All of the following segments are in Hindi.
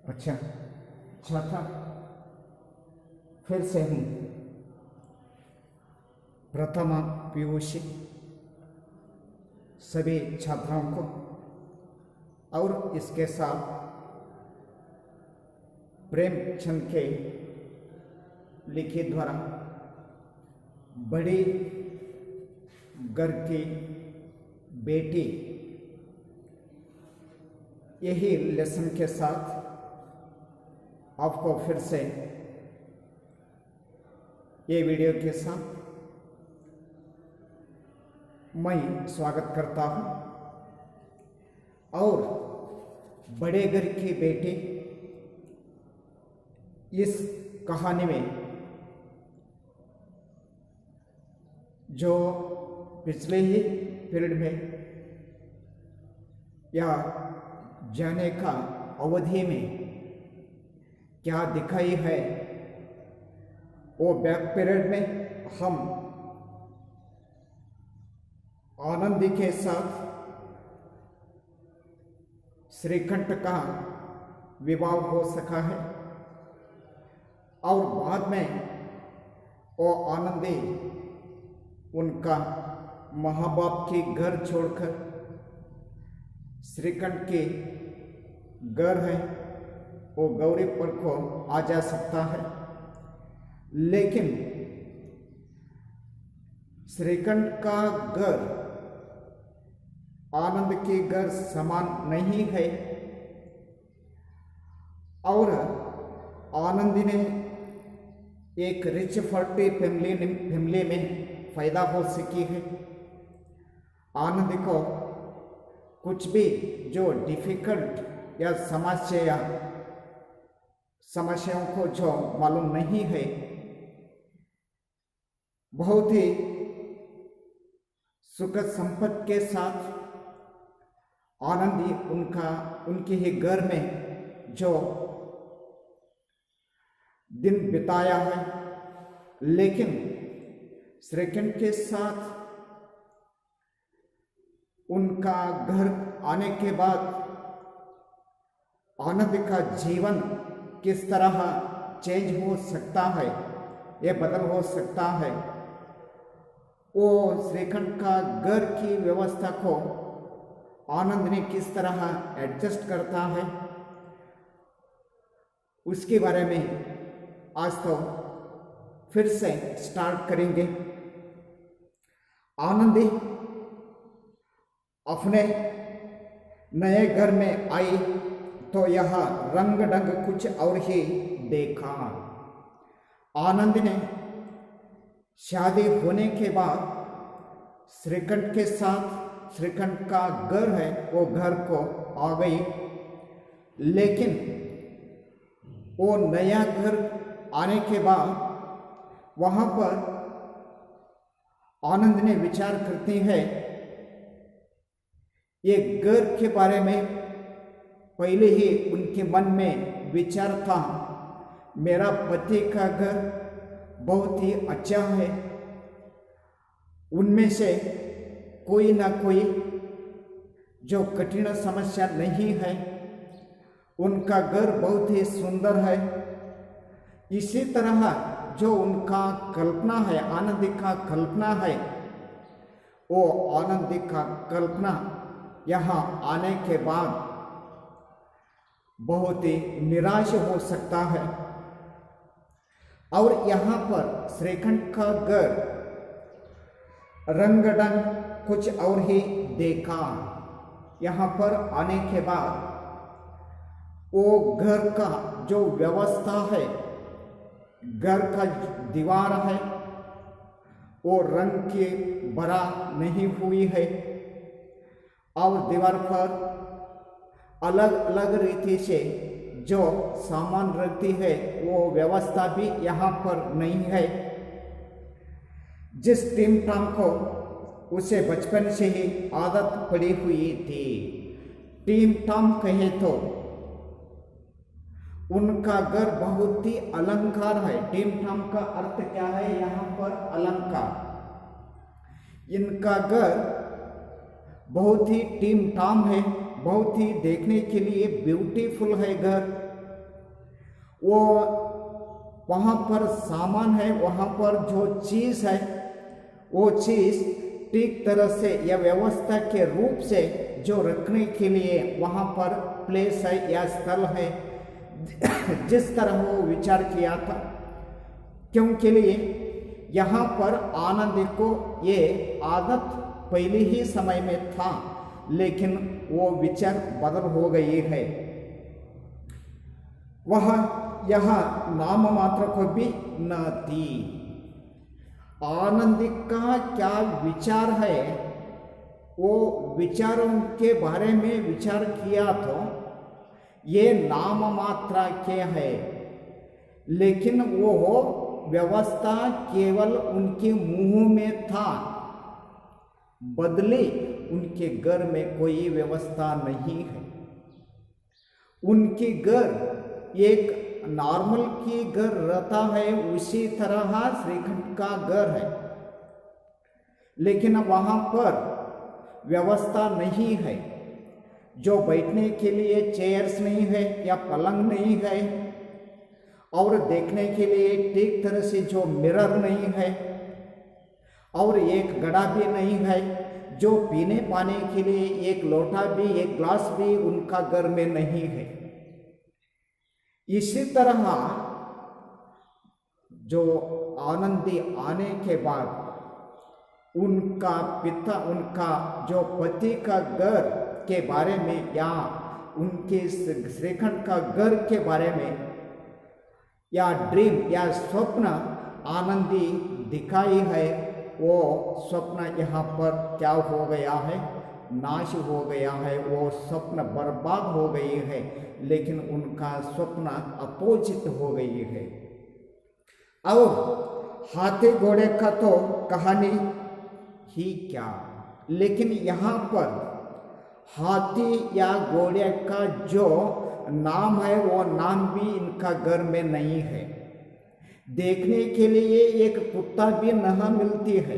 अच्छा छात्रा, फिर से हूँ प्रथम पीयूषी सभी छात्राओं को और इसके साथ प्रेमचंद के लिखित द्वारा बड़ी घर की बेटी यही लेसन के साथ आपको फिर से ये वीडियो के साथ मैं स्वागत करता हूँ। और बड़े घर की बेटी इस कहानी में जो पिछले ही पीरियड में या जाने का अवधि में क्या दिखाई है, वो बैक पीरियड में हम आनंदी के साथ श्रीकंठ का विवाह हो सका है और बाद में वो आनंदी उनका माँ बाप की घर छोड़कर श्रीकंठ के घर है वो गौरीपुर को आ जा सकता है, लेकिन श्रीकंठ का घर आनंद के घर समान नहीं है और आनंदी ने एक रिच फैमिली फैमिली में पैदा हो सकी है। आनंद को कुछ भी जो डिफिकल्ट या समस्याओं को जो मालूम नहीं है, बहुत ही सुख संपत्ति के साथ आनंदी उनके ही घर में जो दिन बिताया है। लेकिन श्रीकंठ के साथ उनका घर आने के बाद आनंद का जीवन किस तरह चेंज हो सकता है, यह बदल हो सकता है। वो श्रीकंठ का घर की व्यवस्था को आनंद ने किस तरह एडजस्ट करता है, उसके बारे में आज तो फिर से स्टार्ट करेंगे। आनंदी अपने नए घर में आई तो यह रंग ढंग कुछ और ही देखा। आनंद ने शादी होने के बाद श्रीकंठ के साथ श्रीकंठ का घर है वो घर को आ गई, लेकिन वो नया घर आने के बाद वहां पर आनंद ने विचार करती है, ये घर के बारे में पहले ही उनके मन में विचार था, मेरा पति का घर बहुत ही अच्छा है, उनमें से कोई ना कोई जो कठिन समस्या नहीं है, उनका घर बहुत ही सुंदर है। इसी तरह जो उनका कल्पना है, आनंदी का कल्पना है, वो आनंदी का कल्पना यहाँ आने के बाद बहुत ही निराश हो सकता है। और यहाँ पर श्रीकंठ का घर रंग ढंग कुछ और ही देखा। यहाँ पर आने के बाद वो घर का जो व्यवस्था है, घर का दीवार है वो रंग की भरा नहीं हुई है और दीवार पर अलग अलग रीति से जो सामान रखती है वो व्यवस्था भी यहाँ पर नहीं है। जिस टीम टाम को उसे बचपन से ही आदत पड़ी हुई थी, टीम टाम कहे तो उनका घर बहुत ही अलंकार है। टीम टाम का अर्थ क्या है यहाँ पर? अलंकार। इनका घर बहुत ही टीम टाम है, बहुत ही देखने के लिए ब्यूटीफुल है घर। वो वहाँ पर सामान है, वहाँ पर जो चीज़ है वो चीज़ ठीक तरह से या व्यवस्था के रूप से जो रखने के लिए वहाँ पर प्लेस है या स्थल है, जिस तरह वो विचार किया था, क्योंकि लिए यहाँ पर आनंद को ये आदत पहले ही समय में था, लेकिन वो विचार बदल हो गई है। वह यहाँ नाम मात्र को भी न थी। आनंद का क्या विचार है, वो विचारों के बारे में विचार किया तो ये नाम मात्रा के है, लेकिन वो व्यवस्था केवल उनके मुंह में था, बदले उनके घर में कोई व्यवस्था नहीं है। उनके घर एक नॉर्मल की घर रहता है, उसी तरह श्रीखंड का घर है, लेकिन वहाँ पर व्यवस्था नहीं है। जो बैठने के लिए चेयर्स नहीं है या पलंग नहीं है, और देखने के लिए ठीक तरह से जो मिरर नहीं है, और एक घड़ा भी नहीं है, जो पीने पाने के लिए एक लोटा भी, एक ग्लास भी उनका घर में नहीं है। इसी तरह जो आनंदी आने के बाद उनका पिता, उनका जो पति का घर के बारे में या उनके श्रीखंड का घर के बारे में या ड्रीम या स्वप्न आनंदी दिखाई है, वो स्वप्न यहाँ पर क्या हो गया है, नाश हो गया है, वो स्वप्न बर्बाद हो गई है, लेकिन उनका स्वप्न अपोजिट हो गई है। और हाथी घोड़े का तो कहानी ही क्या, लेकिन यहाँ पर हाथी या घोड़े का जो नाम है वो नाम भी इनका घर में नहीं है। देखने के लिए एक कुत्ता भी न मिलती है,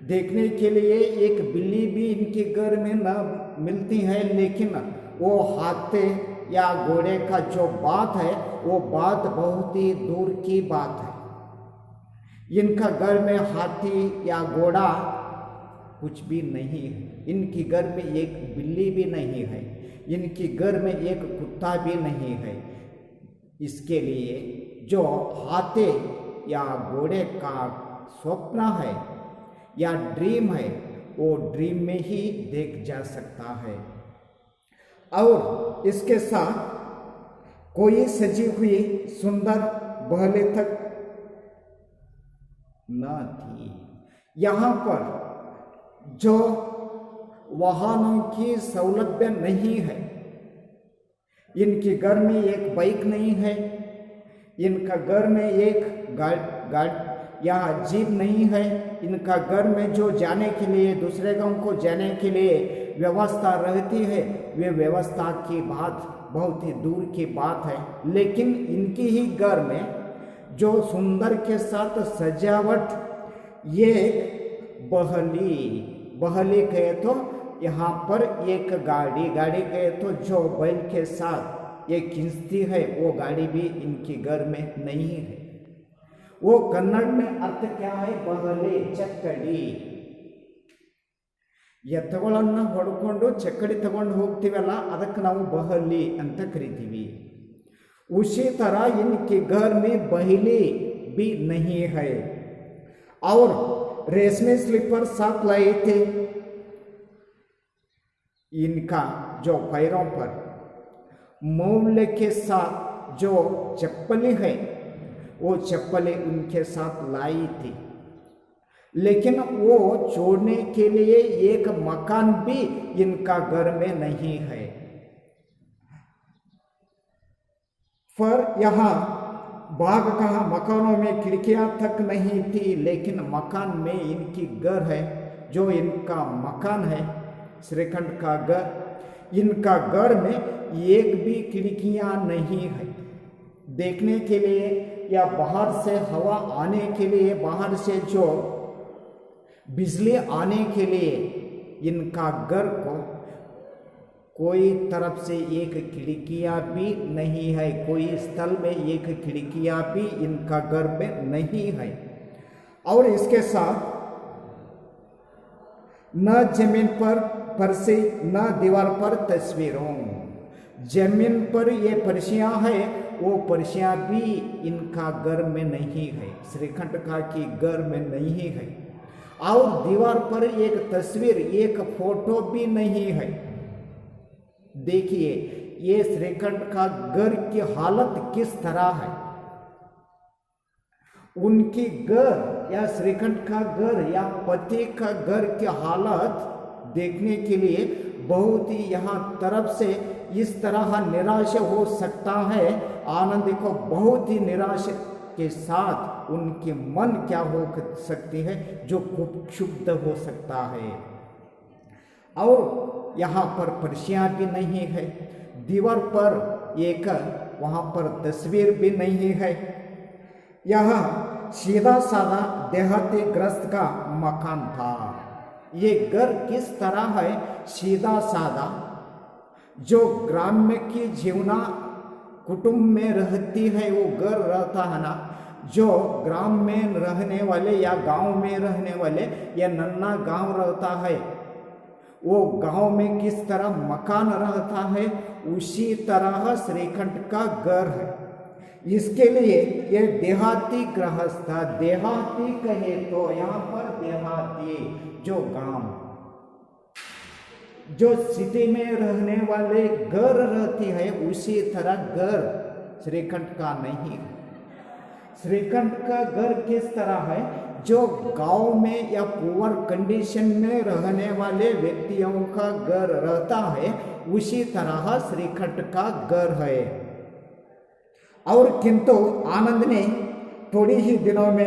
देखने के लिए एक बिल्ली भी इनके घर में न मिलती है, लेकिन वो हाथी या घोड़े का जो बात है वो बात बहुत ही दूर की बात है। इनका घर में हाथी या घोड़ा कुछ भी नहीं है, इनकी घर में एक बिल्ली भी नहीं है, इनकी घर में एक कुत्ता भी नहीं है। इसके लिए जो हाथी या घोड़े का स्वप्न है या ड्रीम है, वो ड्रीम में ही देख जा सकता है। और इसके साथ कोई सजी हुई सुंदर बहले तक न थी। यहाँ पर जो वाहनों की सहूलत नहीं है, इनके घर में एक बाइक नहीं है, इनका घर में एक गाड़ी या जीप नहीं है, इनका घर में जो जाने के लिए दूसरे गांव को जाने के लिए व्यवस्था रहती है, वे व्यवस्था की बात बहुत ही दूर की बात है। लेकिन इनकी ही घर में जो सुंदर के साथ सजावट, ये बहली कहे तो यहाँ पर एक गाड़ी कहे तो जो बैल के साथ ये खींचती है, वो गाड़ी भी इनके घर में नहीं है। वो कन्नड़ में अर्थ क्या है, बहले चक्कड़ी। ಎತ್ತುಗಳನ್ನು ಹೊಡ್ಕೊಂಡು ಚಕ್ಕಡಿ ತಗೊಂಡು ಹೋಗ್ತೀವಲ್ಲ, ಅದಕ್ಕೆ ನಾವು ಬಹಲಿ ಅಂತ ಕರಿತೀವಿ। उसी तरह इनके घर में बहली भी नहीं है। और रेशमी स्लीपर साथ लाए थे, इनका जो पैरों पर मूल्य के साथ जो चप्पलें है, वो चप्पलें उनके साथ लाई थी। लेकिन वो छोड़ने के लिए एक मकान भी इनका घर में नहीं है। पर यहाँ बाग कहा मकानों में खिड़कियां तक नहीं थी, लेकिन मकान में इनकी घर है। जो इनका मकान है श्रीखंड का घर, इनका घर में एक भी खिड़कियां नहीं है। देखने के लिए या बाहर से हवा आने के लिए, बाहर से जो बिजली आने के लिए इनका घर को कोई तरफ से एक खिड़कियां भी नहीं है, कोई स्थल में एक खिड़कियां भी इनका घर में नहीं है। और इसके साथ न जमीन पर फर्शी न दीवार पर तस्वीरों, जमीन पर ये फर्शियां है, वो फर्शियां भी इनका घर में नहीं है, श्रीखंड का की घर में नहीं है। और दीवार पर एक तस्वीर, एक फोटो भी नहीं है। देखिए ये श्रीखंड का घर की हालत किस तरह है। उनकी घर या श्रीखंड का घर या पति का घर की हालत देखने के लिए बहुत ही यहाँ तरफ से इस तरह निराश हो सकता है। आनंद को बहुत ही निराश के साथ उनके मन क्या हो सकती है, जो खूब क्षुब्ध हो सकता है। और यहाँ पर फर्शियाँ भी नहीं है, दीवार पर एक वहाँ पर तस्वीर भी नहीं है। यह सीधा साधा देहाती ग्रस्त का मकान था। ये घर किस तरह है, सीधा साधा, जो ग्राम्य की जीवना कुटुंब में रहती है वो घर रहता है ना। जो ग्राम में रहने वाले या गांव में रहने वाले या नन्ना गांव रहता है, वो गांव में किस तरह मकान रहता है, उसी तरह श्रीखंड का घर है। इसके लिए ये देहाती गृहस्थ, देहाती कहे तो यहाँ पर देहाती जो गांव, जो सिटी में रहने वाले घर रहती है, उसी तरह घर श्रीखंड का नहीं। श्रीखंड का घर किस तरह है, जो गांव में या पुअर कंडीशन में रहने वाले व्यक्तियों का घर रहता है, उसी तरह श्रीखंड का घर है। और किंतु आनंद ने थोड़ी ही दिनों में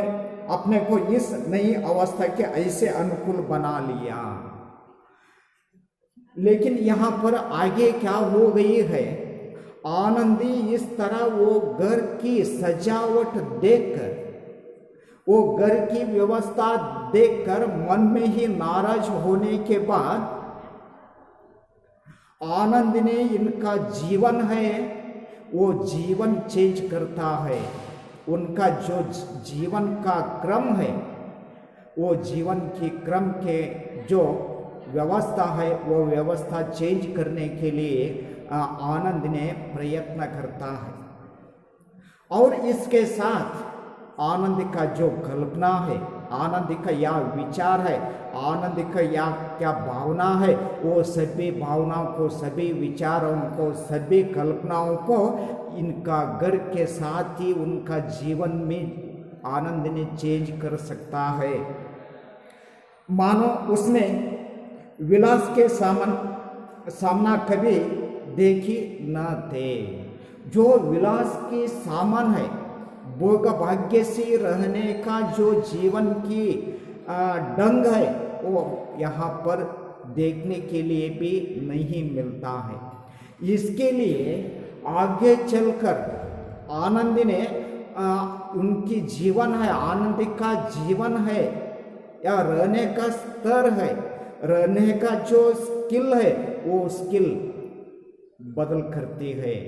अपने को इस नई अवस्था के ऐसे अनुकूल बना लिया। लेकिन यहाँ पर आगे क्या हो गई है, आनंदी इस तरह वो घर की सजावट देखकर, वो घर की व्यवस्था देखकर मन में ही नाराज होने के बाद आनंद ने इनका जीवन है वो जीवन चेंज करता है। उनका जो जीवन का क्रम है, वो जीवन के क्रम के जो व्यवस्था है, वो व्यवस्था चेंज करने के लिए आनंद ने प्रयत्न करता है। और इसके साथ आनंद का जो कल्पना है, आनंद का या विचार है, आनंद का या क्या भावना है, वो सभी भावनाओं को, सभी विचारों को, सभी कल्पनाओं को इनका घर के साथ ही उनका जीवन में आनंद ने चेंज कर सकता है। मानो उसने विलास के सामना कभी देखी न थे। जो विलास के सामान है, भोग भाग्य से रहने का जो जीवन की ढंग है, वो यहाँ पर देखने के लिए भी नहीं मिलता है। इसके लिए आगे चलकर आनंद ने उनकी जीवन है, आनंद का जीवन है या रहने का स्तर है, रहने का जो स्किल है, वो स्किल बदल करती है।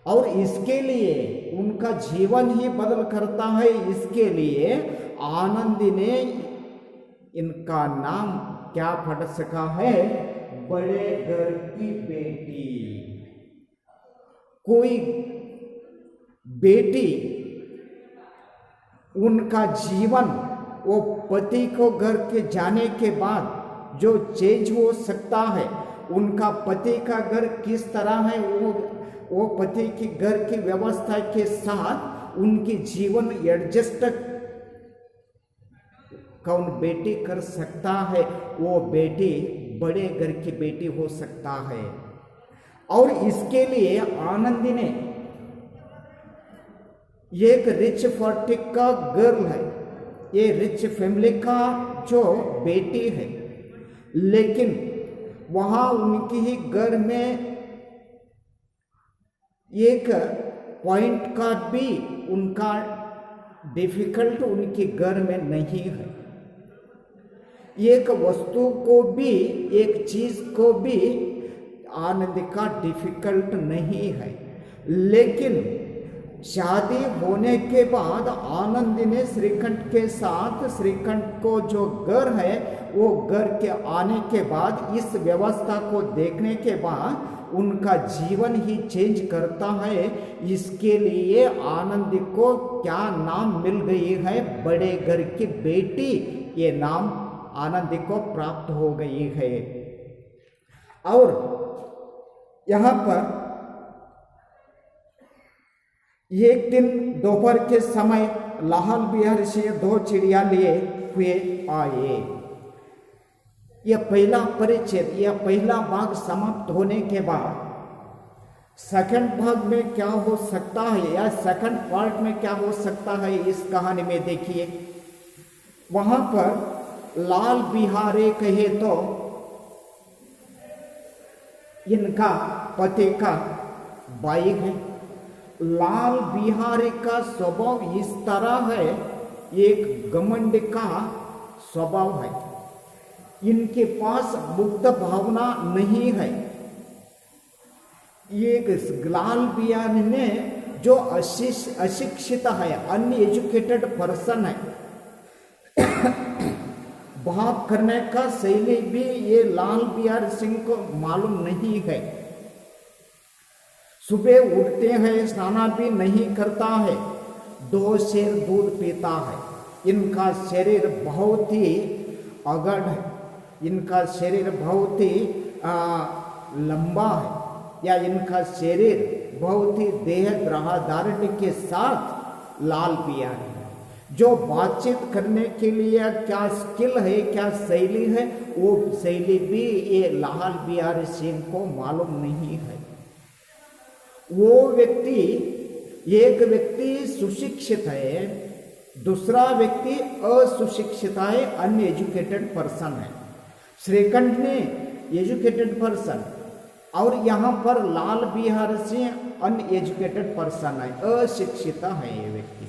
और इसके लिए उनका जीवन ही बदल करता है। इसके लिए आनंद ने इनका नाम क्या पढ़ सका है, बड़े घर की बेटी। कोई बेटी, उनका जीवन वो पति को घर के जाने के बाद जो चेंज हो सकता है, उनका पति का घर किस तरह है, वो पति की घर की व्यवस्था के साथ उनकी जीवन एडजस्ट कौन बेटी कर सकता है, वो बेटी बड़े घर की बेटी हो सकता है। और इसके लिए आनंद ने एक रिच फैमिली का गर्ल है, ये रिच फैमिली का जो बेटी है, लेकिन वहाँ उनकी ही घर में एक पॉइंट का भी उनका डिफिकल्ट उनके घर में नहीं है। एक वस्तु को भी, एक चीज को भी आनंद का डिफिकल्ट नहीं है, लेकिन शादी होने के बाद आनंद ने श्रीकंठ के साथ, श्रीकंठ को जो घर है वो घर के आने के बाद, इस व्यवस्था को देखने के बाद उनका जीवन ही चेंज करता है। इसके लिए आनंद को क्या नाम मिल गई है? बड़े घर की बेटी, ये नाम आनंद को प्राप्त हो गई है। और यहाँ पर एक दिन दोपहर के समय लाल बिहारी से 2 चिड़िया लिए हुए आए। यह पहला परिच्छेद, यह पहला भाग समाप्त होने के बाद सेकंड भाग में क्या हो सकता है या सेकंड पार्ट में क्या हो सकता है, इस कहानी में देखिए। वहां पर लाल बिहारी कहे तो इनका पति का भाई है। लाल बिहारी का स्वभाव इस तरह है, एक घमंड का स्वभाव है। इनके पास मुक्त भावना नहीं है। एक लाल बिहारी ने जो अशिक्षित है, अनएजुकेटेड पर्सन है, बात करने का शैली भी ये लाल बिहारी सिंह को मालूम नहीं है। सुबह उठते हैं, स्नान भी नहीं करता है, 2 सेर दूध पीता है। इनका शरीर बहुत ही अगड़ है, इनका शरीर बहुत ही लंबा है, या इनका शरीर बहुत ही देह द्रहाधारण के साथ लाल बिहारी है। जो बातचीत करने के लिए क्या स्किल है, क्या शैली है, वो शैली भी ये लाल बिहारी सिंह को मालूम नहीं है। वो व्यक्ति, एक व्यक्ति सुशिक्षित है, दूसरा व्यक्ति असुशिक्षित है, अनएजुकेटेड पर्सन है। श्रीकंठ ने एजुकेटेड पर्सन, और यहाँ पर लाल बिहारी सिंह अनएजुकेटेड पर्सन है, अशिक्षित है ये व्यक्ति।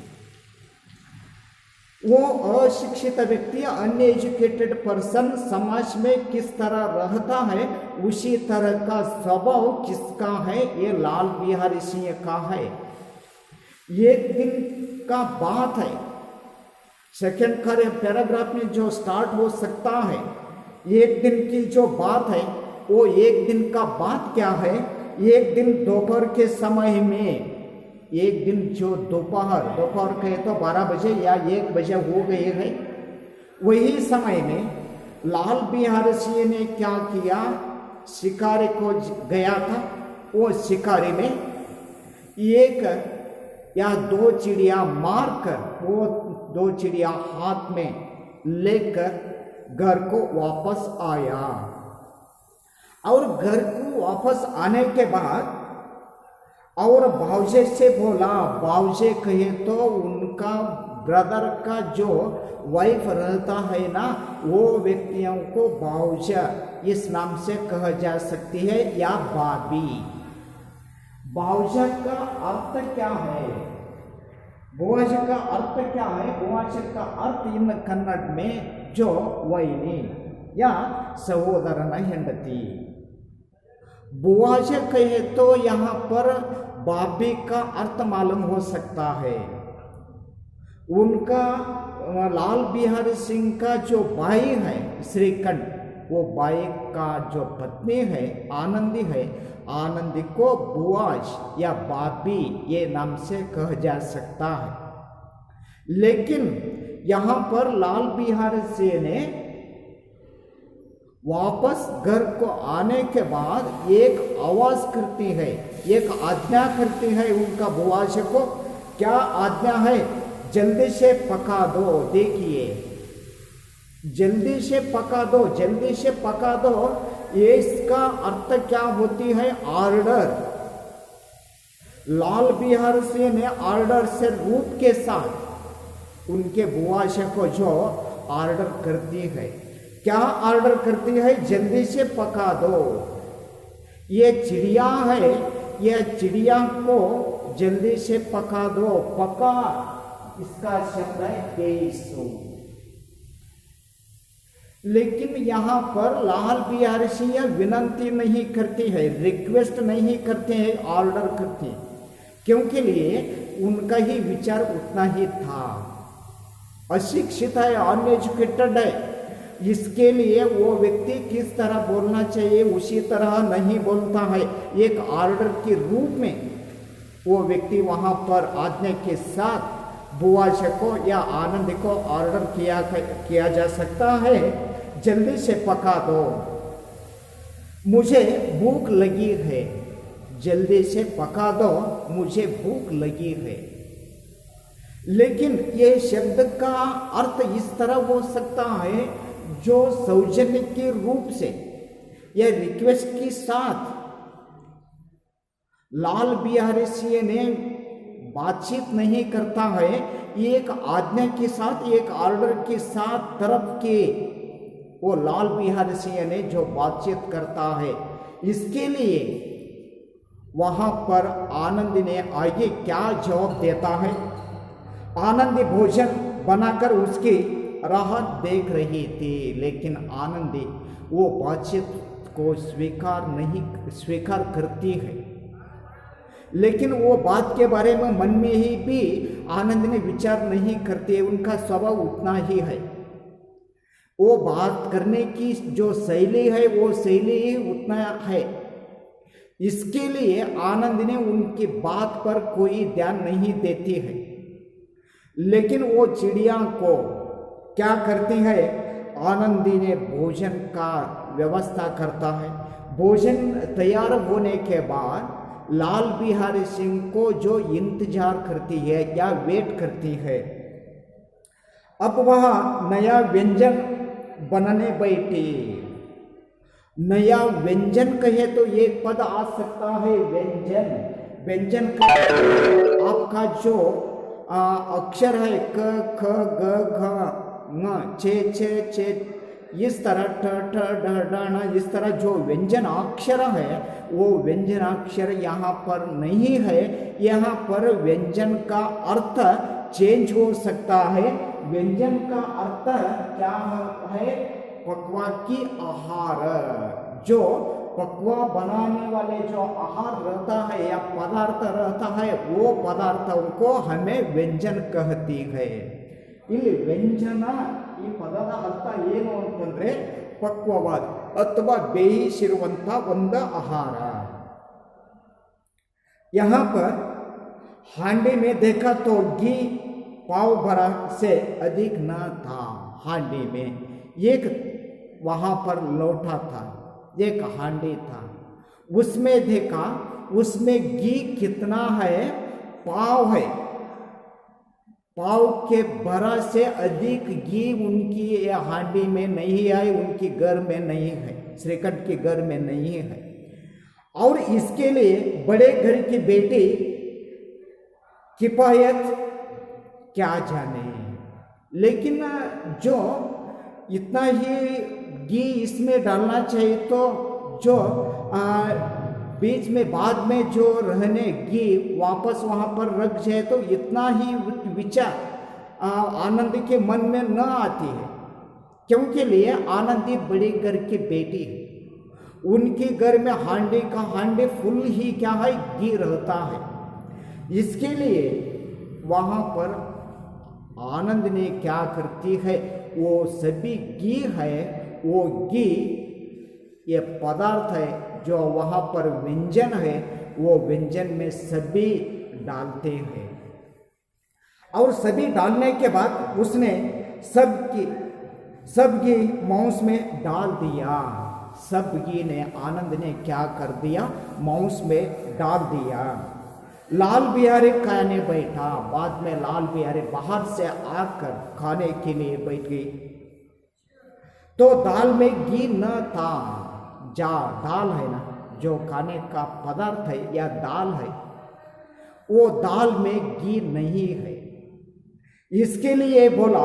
वो अशिक्षित व्यक्ति, अनएजुकेटेड पर्सन समाज में किस तरह रहता है, उसी तरह का स्वभाव किसका है? ये लाल बिहारी सिंह का है। एक दिन का बात है, सेकंड पैराग्राफ में जो स्टार्ट हो सकता है, एक दिन की जो बात है, वो एक दिन का बात क्या है? एक दिन दोपहर के समय में, एक दिन जो दोपहर कहे तो 12 बजे या 1 बजे हो गए हैं, वही समय में लाल बिहारी सिंह ने क्या किया? शिकारी को गया था। वो शिकारी में 1 या 2 चिड़िया मारकर, वो 2 चिड़िया हाथ में लेकर घर को वापस आया। और घर को वापस आने के बाद और बावजे से बोला, बावजे कहे तो उनका ब्रदर का जो वाइफ रहता है ना, वो व्यक्तियों को बावजा इस नाम से कहा जा सकती है, या बाबी। बावजा का अर्थ क्या है? बुवाज का अर्थ क्या है? बुवाज का अर्थ इन कन्नड़ में जो वैनी या सहोदरन हेंडती। बुवाज कहे तो यहाँ पर बाबी का अर्थ मालूम हो सकता है। उनका लाल बिहारी सिंह का जो भाई है श्रीकंठ, वो भाई का जो पत्नी है आनंदी है, आनंदी को बुआज या बाबी ये नाम से कहा जा सकता है। लेकिन यहाँ पर लाल बिहारी सिंह ने वापस घर को आने के बाद एक आवाज करती है, एक आज्ञा करती है उनका बुआज को। क्या आज्ञा है? जल्दी से पका दो। देखिए, जल्दी से पका दो, जल्दी से पका दो, ये इसका अर्थ क्या होती है? ऑर्डर। लाल बिहारी सिंह ने ऑर्डर से रूप के साथ उनके बुआज को जो ऑर्डर करती है, क्या ऑर्डर करती है? जल्दी से पका दो। ये चिड़िया है, ये चिड़िया को जल्दी से पका दो। पका इसका शब्द है केसु। लेकिन यहाँ पर लाल बिहारी सिंह विनंती नहीं करती है, रिक्वेस्ट नहीं करते हैं, ऑर्डर करते हैं, क्योंकि लिए उनका ही विचार उतना ही था। अशिक्षित है, अनएजुकेटेड है, इसके लिए वो व्यक्ति किस तरह बोलना चाहिए उसी तरह नहीं बोलता है। एक ऑर्डर के रूप में वो व्यक्ति वहाँ पर आज्ञा के साथ बुआश को या आनंद को ऑर्डर किया जा सकता है, जल्दी से पका दो, मुझे भूख लगी है, जल्दी से पका दो, मुझे भूख लगी है। लेकिन ये शब्द का अर्थ इस तरह हो सकता है जो सौजन्य के रूप से या रिक्वेस्ट के साथ लाल बिहारी सिंह ने बातचीत नहीं करता है, एक आज्ञा के साथ, एक ऑर्डर के साथ तरफ के वो लाल बिहारी सिंह ने जो बातचीत करता है, इसके लिए वहां पर आनंद ने आगे क्या जवाब देता है। आनंद भोजन बनाकर उसकी राह देख रही थी, लेकिन आनंदी वो बातचीत को स्वीकार करती है, लेकिन वो बात के बारे में मन में ही भी आनंद ने विचार नहीं करते, उनका स्वभाव उतना ही है। वो बात करने की जो शैली है वो शैली ही उतना है, इसके लिए आनंद ने उनकी बात पर कोई ध्यान नहीं देती है। लेकिन वो चिड़िया को क्या करती है, आनंदी ने भोजन का व्यवस्था करता है। भोजन तैयार होने के बाद लाल बिहारी सिंह को जो इंतजार करती है या वेट करती है, अब वह नया व्यंजन बनने बैठी। नया व्यंजन कहे तो एक पद आ सकता है व्यंजन। व्यंजन का आपका जो अक्षर है क ख ग घ ङ छे छे छे, इस तरह ठ ठ ढ ढ ण, इस तरह जो व्यंजन अक्षर है वो व्यंजन अक्षर यहाँ पर नहीं है। यहाँ पर व्यंजन का अर्थ चेंज हो सकता है। व्यंजन का अर्थ क्या है, पकवा की आहार, जो पकवा बनाने वाले जो आहार रहता है या पदार्थ रहता है, वो पदार्थों को हमें व्यंजन कहती है। ಇಲ್ಲಿ ವ್ಯಂಜನ ಈ ಪದದ ಅರ್ಥ ಏನು ಅಂತಂದ್ರೆ ಪಕ್ವವಾದ ಅಥವಾ ಬೇಯಿಸಿರುವಂತ ಒಂದು ಆಹಾರ। यहाँ पर हांडी में देखा तो घी पाव भरा से अधिक न था। हांडी में एक वहाँ पर लोटा था, एक हांडी था, उसमें देखा उसमें घी कितना है, पाव है, पाव के भरा से अधिक घी उनकी हांडी में नहीं है, उनकी घर में नहीं है, श्रीखंड के घर में नहीं है। और इसके लिए बड़े घर की बेटी किफायत क्या जाने, लेकिन जो इतना ही घी इसमें डालना चाहिए तो जो बीच में बाद में जो रहने घी वापस वहाँ पर रख जाए तो इतना ही विचार आनंद के मन में न आती है, क्योंकि लिए आनंदी बड़े घर की बेटी है, उनके घर में हांडी फुल ही क्या है, घी रहता है। इसके लिए वहाँ पर आनंद ने क्या करती है, वो सभी घी है, वो घी ये पदार्थ है जो वहाँ पर व्यंजन है, वो व्यंजन में सभी डालते हैं। और सभी डालने के बाद उसने सब घी मांस में डाल दिया। सब घी ने आनंद ने क्या कर दिया, मांस में डाल दिया। लाल बिहारी खाने बैठा। बाद में लाल बिहारी बाहर से आकर खाने के लिए बैठ गई तो दाल में घी न था। दाल है ना, जो खाने का पदार्थ है या दाल है, वो दाल में घी नहीं है। इसके लिए बोला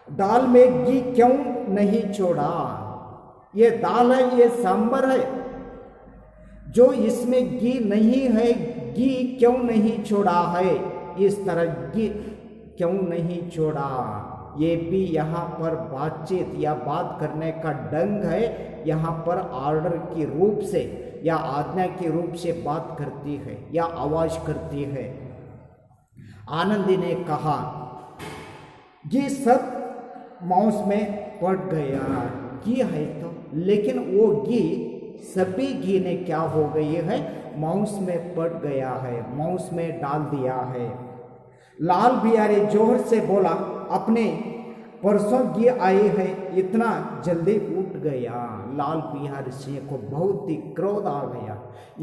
दाल में घी क्यों नहीं छोड़ा, ये दाल है, ये सांबर है, जो इसमें घी नहीं है, घी क्यों नहीं छोड़ा है, इस तरह घी क्यों नहीं छोड़ा। ये भी यहाँ पर बातचीत या बात करने का ढंग है, यहाँ पर ऑर्डर के रूप से या आज्ञा के रूप से बात करती है या आवाज करती है। आनंदी ने कहा, ये सब मांस में पड़ गया, घी है तो, लेकिन वो घी सभी घी ने क्या हो गई है, मांस में पड़ गया है, मांस में डाल दिया है। लाल बिहारी जोर से बोला, अपने परसों घी आई है, इतना जल्दी उठ गया। लाल बिहारी सिंह को बहुत ही क्रोध आ गया।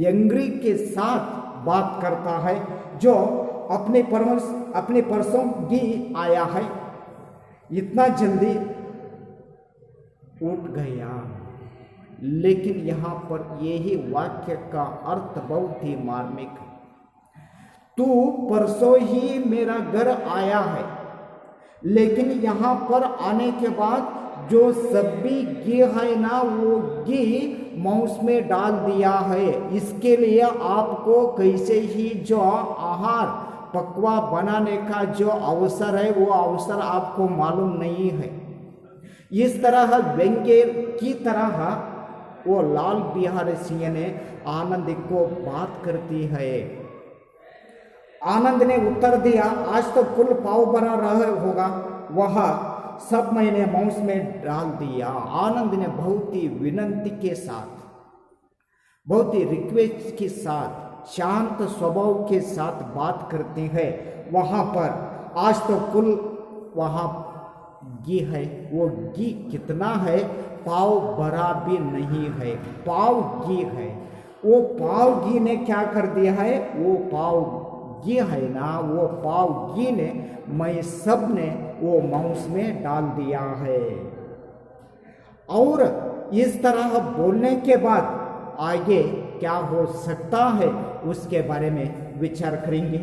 एंग्री के साथ बात करता है जो अपने परसों घी आया है, इतना जल्दी उठ गया। लेकिन यहाँ पर यही वाक्य का अर्थ बहुत ही मार्मिक है। तू परसों ही मेरा घर आया है, लेकिन यहाँ पर आने के बाद जो सभी घी है ना, वो घी मांस में डाल दिया है। इसके लिए आपको कैसे ही जो आहार पकवा बनाने का जो अवसर है, वो अवसर आपको मालूम नहीं है। इस तरह व्यंग्य की तरह वो लाल बिहारी सिंह ने आनंद को बात करती है। आनंद ने उत्तर दिया, आज तो कुल पाव बना रहा होगा, वह सब मैंने मांस में डाल दिया। आनंद ने बहुत ही विनंती के साथ, बहुत ही रिक्वेस्ट के साथ, शांत स्वभाव के साथ बात करती है। वहाँ पर आज तो कुल वहाँ घी है, वो घी कितना है, पाव भरा भी नहीं है, पाव घी है। वो पाव घी ने क्या कर दिया है, वो पाव घी है ना, वो पाव घी ने मैं सब ने वो मांस में डाल दिया है। और इस तरह बोलने के बाद आगे क्या हो सकता है, उसके बारे में विचार करेंगे।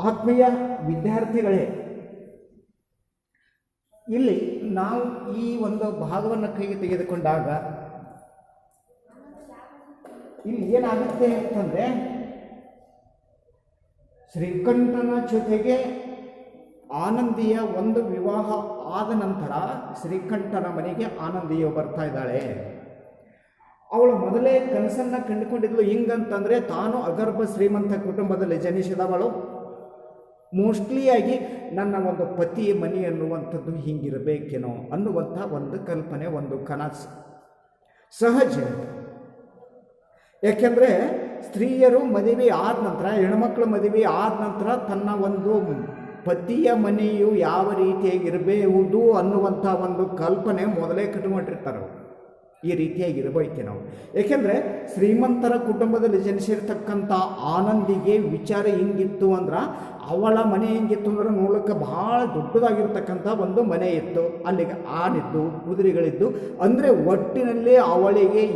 आत्मीय ವಿದ್ಯಾರ್ಥಿಗಳೇ, ಇಲ್ಲಿ ನಾವು ಈ ಒಂದು ಭಾಗವನ್ನು ಕೈಗೆ ತೆಗೆದುಕೊಂಡಾಗ ಇಲ್ಲಿ ಏನಾಗುತ್ತೆ ಅಂತಂದ್ರೆ, ಶ್ರೀಕಂಠನ ಜೊತೆಗೆ ಆನಂದಿಯ ಒಂದು ವಿವಾಹ ಆದ ನಂತರ ಶ್ರೀಕಂಠನ ಮನೆಗೆ ಆನಂದಿಯು ಬರ್ತಾ ಇದ್ದಾಳೆ. ಅವಳು ಮೊದಲೇ ಕನಸನ್ನು ಕಂಡುಕೊಂಡಿದ್ಲು ಹಿಂಗಂತಂದರೆ, ತಾನು ಅಗರ್ಭ ಶ್ರೀಮಂತ ಕುಟುಂಬದಲ್ಲಿ ಜನಿಸಿದವಳು, ಮೋಸ್ಟ್ಲಿ ಆಗಿ ನನ್ನ ಒಂದು ಪತಿಯ ಮನೆ ಅನ್ನುವಂಥದ್ದು ಹಿಂಗಿರಬೇಕೇನೋ ಅನ್ನುವಂಥ ಒಂದು ಕಲ್ಪನೆ, ಒಂದು ಕನಸು ಸಹಜ. ಯಾಕೆಂದರೆ ಸ್ತ್ರೀಯರು ಮದುವೆ ಆದ ನಂತರ, ಹೆಣ್ಮಕ್ಳ ಮದುವೆ ಆದ ನಂತರ ತನ್ನ ಒಂದು ಪತಿಯ ಮನೆಯು ಯಾವ ರೀತಿಯಾಗಿ ಇರಬಹುದು ಅನ್ನುವಂಥ ಒಂದು ಕಲ್ಪನೆ ಮೊದಲೇ ಕಟ್ಟಿಕೊಂಡಿರ್ತಾರೆ. ಈ ರೀತಿಯಾಗಿ ಇರಬೇಕು ನಾವು. ಏಕೆಂದರೆ ಶ್ರೀಮಂತರ ಕುಟುಂಬದಲ್ಲಿ ಜನಿಸಿರ್ತಕ್ಕಂಥ ಆನಂದಿಗೆ ವಿಚಾರ ಹೆಂಗಿತ್ತು ಅಂದ್ರೆ, ಅವಳ ಮನೆ ಹೆಂಗಿತ್ತು ಅಂದ್ರೆ ನೋಡೋಕ್ಕೆ ಭಾಳ ದೊಡ್ಡದಾಗಿರ್ತಕ್ಕಂಥ ಒಂದು ಮನೆ ಇತ್ತು. ಅಲ್ಲಿಗೆ ಆನಿದ್ದು, ಕುದುರೆಗಳಿದ್ದು, ಅಂದರೆ ಒಟ್ಟಿನಲ್ಲಿ ಅವಳಿಗೆ